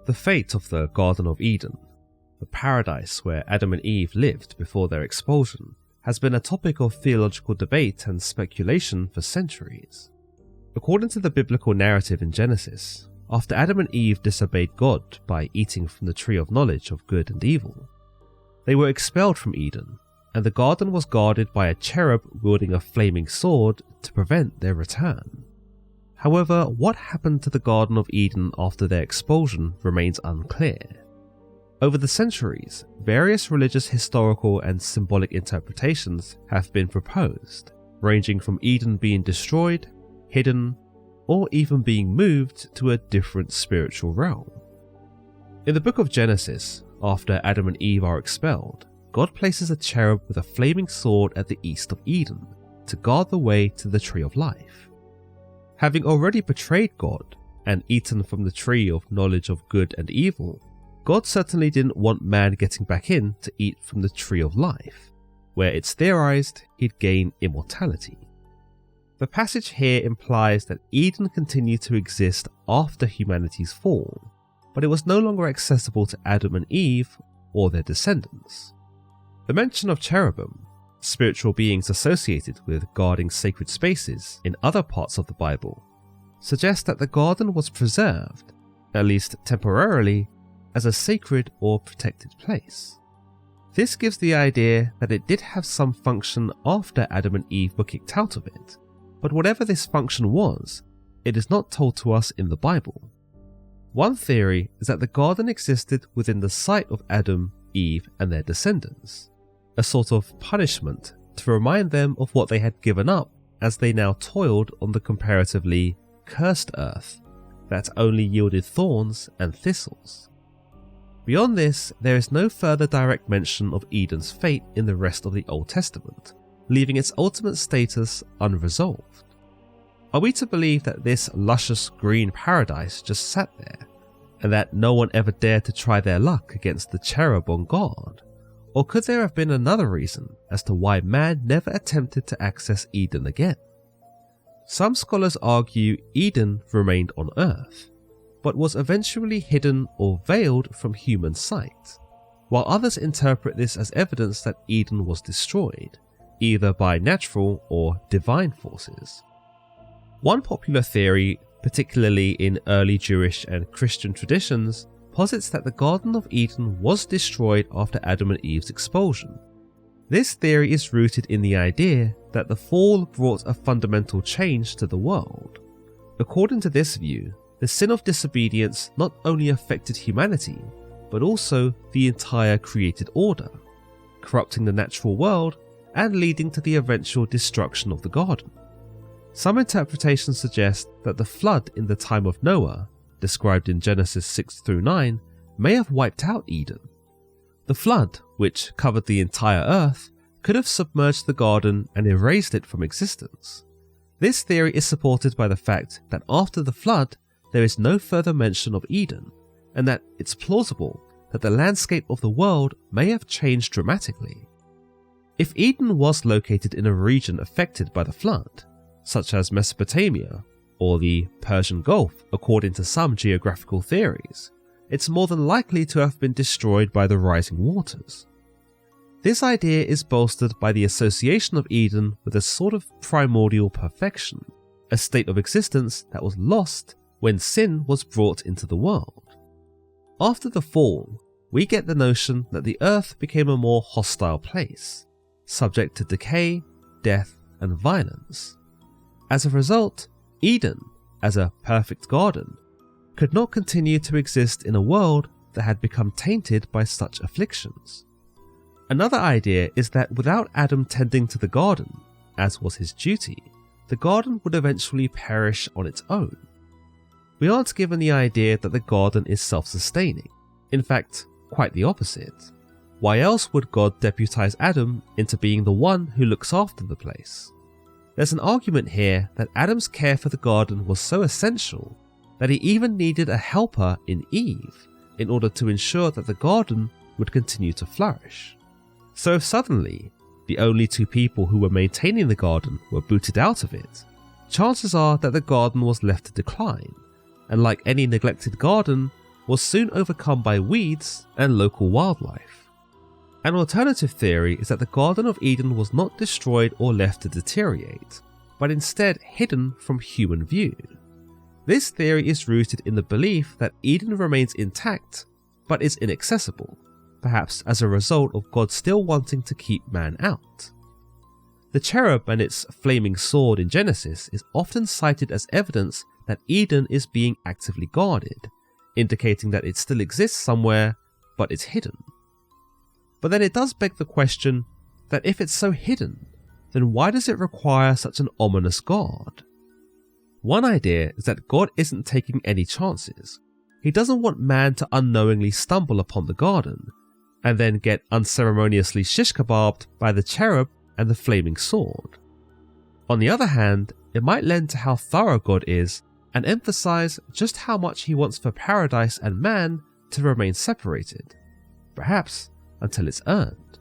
The fate of the Garden of Eden, the paradise where Adam and Eve lived before their expulsion, has been a topic of theological debate and speculation for centuries. According to the biblical narrative in Genesis, after Adam and Eve disobeyed God by eating from the tree of knowledge of good and evil, they were expelled from Eden, and the garden was guarded by a cherub wielding a flaming sword to prevent their return. However, what happened to the Garden of Eden after their expulsion remains unclear. Over the centuries, various religious, historical, and symbolic interpretations have been proposed, ranging from Eden being destroyed, hidden, or even being moved to a different spiritual realm. In the book of Genesis, after Adam and Eve are expelled, God places a cherub with a flaming sword at the east of Eden to guard the way to the tree of life. Having already betrayed God and eaten from the tree of knowledge of good and evil, God certainly didn't want man getting back in to eat from the tree of life, where it's theorized he'd gain immortality. The passage here implies that Eden continued to exist after humanity's fall, but it was no longer accessible to Adam and Eve or their descendants. The mention of cherubim, spiritual beings associated with guarding sacred spaces in other parts of the Bible, suggests that the garden was preserved, at least temporarily, as a sacred or protected place. This gives the idea that it did have some function after Adam and Eve were kicked out of it, but whatever this function was, it is not told to us in the Bible. One theory is that the garden existed within the sight of Adam, Eve, and their descendants, a sort of punishment to remind them of what they had given up as they now toiled on the comparatively cursed earth that only yielded thorns and thistles. Beyond this, there is no further direct mention of Eden's fate in the rest of the Old Testament, leaving its ultimate status unresolved. Are we to believe that this luscious green paradise just sat there, and that no one ever dared to try their luck against the cherub on guard? Or could there have been another reason as to why man never attempted to access Eden again? Some scholars argue Eden remained on Earth, but was eventually hidden or veiled from human sight, while others interpret this as evidence that Eden was destroyed, either by natural or divine forces. One popular theory, particularly in early Jewish and Christian traditions, posits that the Garden of Eden was destroyed after Adam and Eve's expulsion. This theory is rooted in the idea that the fall brought a fundamental change to the world. According to this view, the sin of disobedience not only affected humanity, but also the entire created order, corrupting the natural world and leading to the eventual destruction of the garden. Some interpretations suggest that the flood in the time of Noah, described in Genesis 6-9, may have wiped out Eden. The flood, which covered the entire earth, could have submerged the garden and erased it from existence. This theory is supported by the fact that after the flood, there is no further mention of Eden, and that it's plausible that the landscape of the world may have changed dramatically. If Eden was located in a region affected by the flood, such as Mesopotamia or the Persian Gulf according to some geographical theories, it's more than likely to have been destroyed by the rising waters. This idea is bolstered by the association of Eden with a sort of primordial perfection, a state of existence that was lost when sin was brought into the world. After the fall, we get the notion that the earth became a more hostile place, subject to decay, death, and violence. As a result, Eden, as a perfect garden, could not continue to exist in a world that had become tainted by such afflictions. Another idea is that without Adam tending to the garden, as was his duty, the garden would eventually perish on its own. We aren't given the idea that the garden is self-sustaining. In fact, quite the opposite. Why else would God deputize Adam into being the one who looks after the place? There's an argument here that Adam's care for the garden was so essential that he even needed a helper in Eve in order to ensure that the garden would continue to flourish. So if suddenly the only two people who were maintaining the garden were booted out of it, chances are that the garden was left to decline, and like any neglected garden, was soon overcome by weeds and local wildlife. An alternative theory is that the Garden of Eden was not destroyed or left to deteriorate, but instead hidden from human view. This theory is rooted in the belief that Eden remains intact but is inaccessible, perhaps as a result of God still wanting to keep man out. The cherub and its flaming sword in Genesis is often cited as evidence that Eden is being actively guarded, indicating that it still exists somewhere, but it's hidden. But then it does beg the question that if it's so hidden, then why does it require such an ominous guard? One idea is that God isn't taking any chances. He doesn't want man to unknowingly stumble upon the garden, and then get unceremoniously shish kebabbed by the cherub and the flaming sword. On the other hand, it might lend to how thorough God is and emphasize just how much he wants for paradise and man to remain separated, perhaps until it's earned.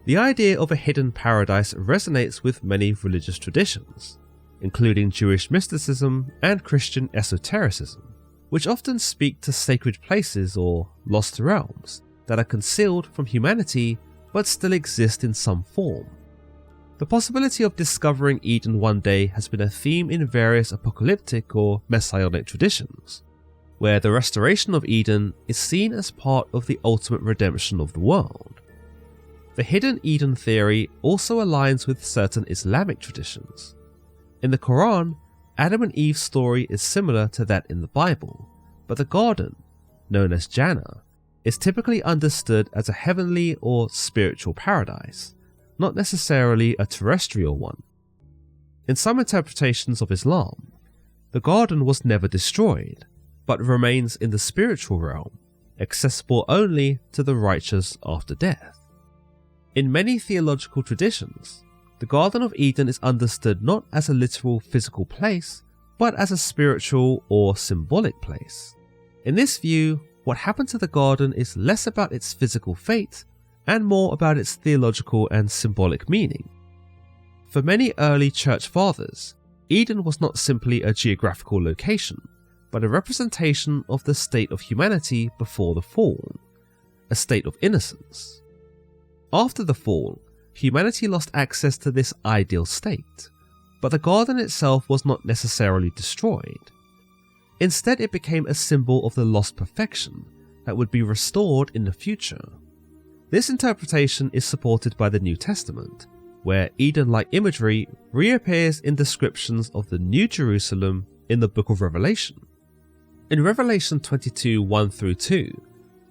The idea of a hidden paradise resonates with many religious traditions, including Jewish mysticism and Christian esotericism, which often speak to sacred places or lost realms that are concealed from humanity but still exist in some form. The possibility of discovering Eden one day has been a theme in various apocalyptic or messianic traditions, where the restoration of Eden is seen as part of the ultimate redemption of the world. The hidden Eden theory also aligns with certain Islamic traditions. In the Quran, Adam and Eve's story is similar to that in the Bible, but the garden, known as Jannah, is typically understood as a heavenly or spiritual paradise, not necessarily a terrestrial one. In some interpretations of Islam, the garden was never destroyed, but remains in the spiritual realm, accessible only to the righteous after death. In many theological traditions, the Garden of Eden is understood not as a literal physical place, but as a spiritual or symbolic place. In this view, what happened to the garden is less about its physical fate and more about its theological and symbolic meaning. For many early church fathers, Eden was not simply a geographical location, but a representation of the state of humanity before the fall, a state of innocence. After the fall, humanity lost access to this ideal state, but the garden itself was not necessarily destroyed. Instead, it became a symbol of the lost perfection that would be restored in the future. This interpretation is supported by the New Testament, where Eden-like imagery reappears in descriptions of the New Jerusalem in the book of Revelation. In Revelation 22:1-2,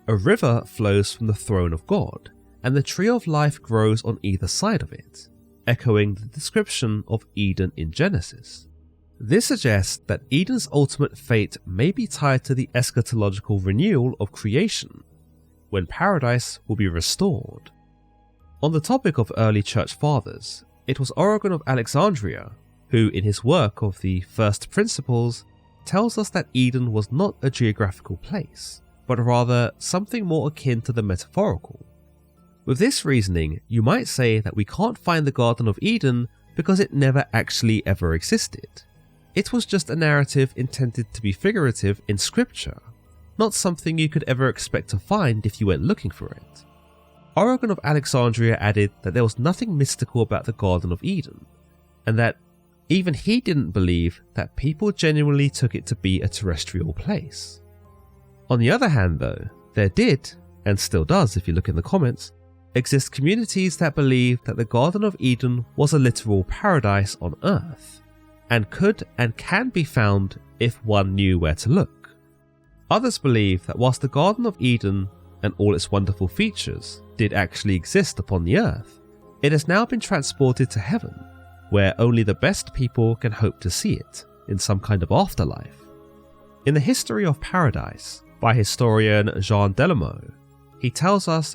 a river flows from the throne of God, and the tree of life grows on either side of it, echoing the description of Eden in Genesis. This suggests that Eden's ultimate fate may be tied to the eschatological renewal of creation, when paradise will be restored. On the topic of early church fathers, it was Origen of Alexandria who, in his work of the First Principles, tells us that Eden was not a geographical place, but rather something more akin to the metaphorical. With this reasoning, you might say that we can't find the Garden of Eden because it never actually ever existed. It was just a narrative intended to be figurative in scripture, not something you could ever expect to find if you went looking for it. Origen of Alexandria added that there was nothing mystical about the Garden of Eden, and that even he didn't believe that people genuinely took it to be a terrestrial place. On the other hand though, there did, and still does if you look in the comments, exist communities that believe that the Garden of Eden was a literal paradise on earth, and could and can be found if one knew where to look. Others believe that whilst the Garden of Eden and all its wonderful features did actually exist upon the earth, it has now been transported to heaven, where only the best people can hope to see it in some kind of afterlife. In the History of Paradise, by historian Jean Delamot, he tells us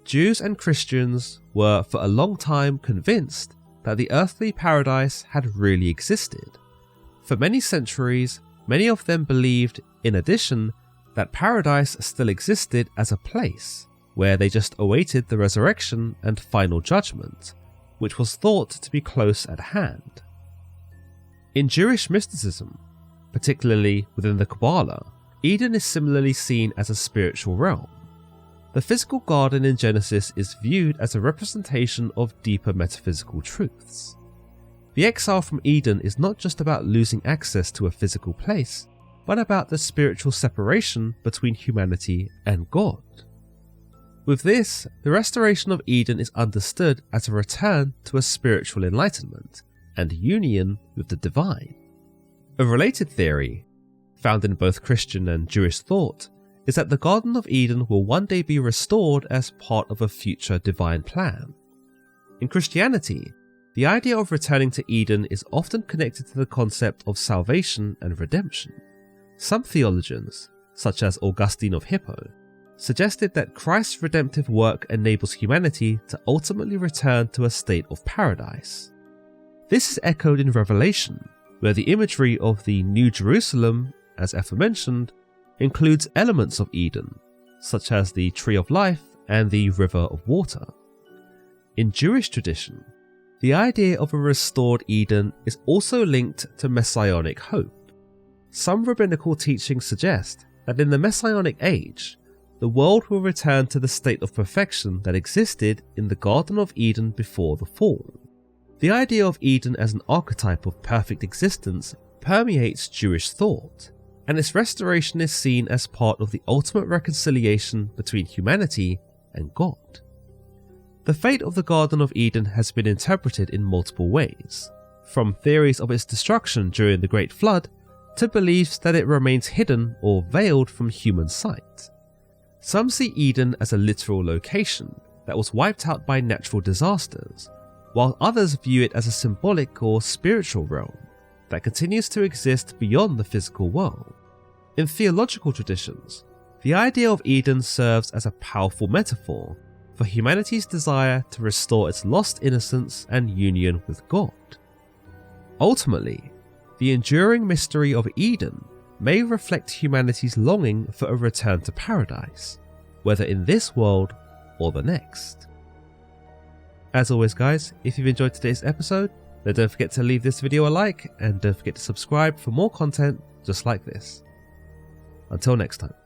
Jews and Christians were for a long time convinced that the earthly paradise had really existed. For many centuries, many of them believed, in addition, that paradise still existed as a place where they just awaited the resurrection and final judgment, which was thought to be close at hand. In Jewish mysticism, particularly within the Kabbalah, Eden is similarly seen as a spiritual realm. The physical garden in Genesis is viewed as a representation of deeper metaphysical truths. The exile from Eden is not just about losing access to a physical place, but about the spiritual separation between humanity and God. With this, the restoration of Eden is understood as a return to a spiritual enlightenment and union with the divine. A related theory, found in both Christian and Jewish thought, is that the Garden of Eden will one day be restored as part of a future divine plan. In Christianity, the idea of returning to Eden is often connected to the concept of salvation and redemption. Some theologians, such as Augustine of Hippo, suggested that Christ's redemptive work enables humanity to ultimately return to a state of paradise. This is echoed in Revelation, where the imagery of the New Jerusalem, as aforementioned, includes elements of Eden, such as the Tree of Life and the River of Water. In Jewish tradition, the idea of a restored Eden is also linked to messianic hope. Some rabbinical teachings suggest that in the messianic age, the world will return to the state of perfection that existed in the Garden of Eden before the fall. The idea of Eden as an archetype of perfect existence permeates Jewish thought, and its restoration is seen as part of the ultimate reconciliation between humanity and God. The fate of the Garden of Eden has been interpreted in multiple ways, from theories of its destruction during the Great Flood to beliefs that it remains hidden or veiled from human sight. Some see Eden as a literal location that was wiped out by natural disasters, while others view it as a symbolic or spiritual realm that continues to exist beyond the physical world. In theological traditions, the idea of Eden serves as a powerful metaphor for humanity's desire to restore its lost innocence and union with God. Ultimately, the enduring mystery of Eden may reflect humanity's longing for a return to paradise, whether in this world or the next. As always guys, if you've enjoyed today's episode, then don't forget to leave this video a like and don't forget to subscribe for more content just like this. Until next time.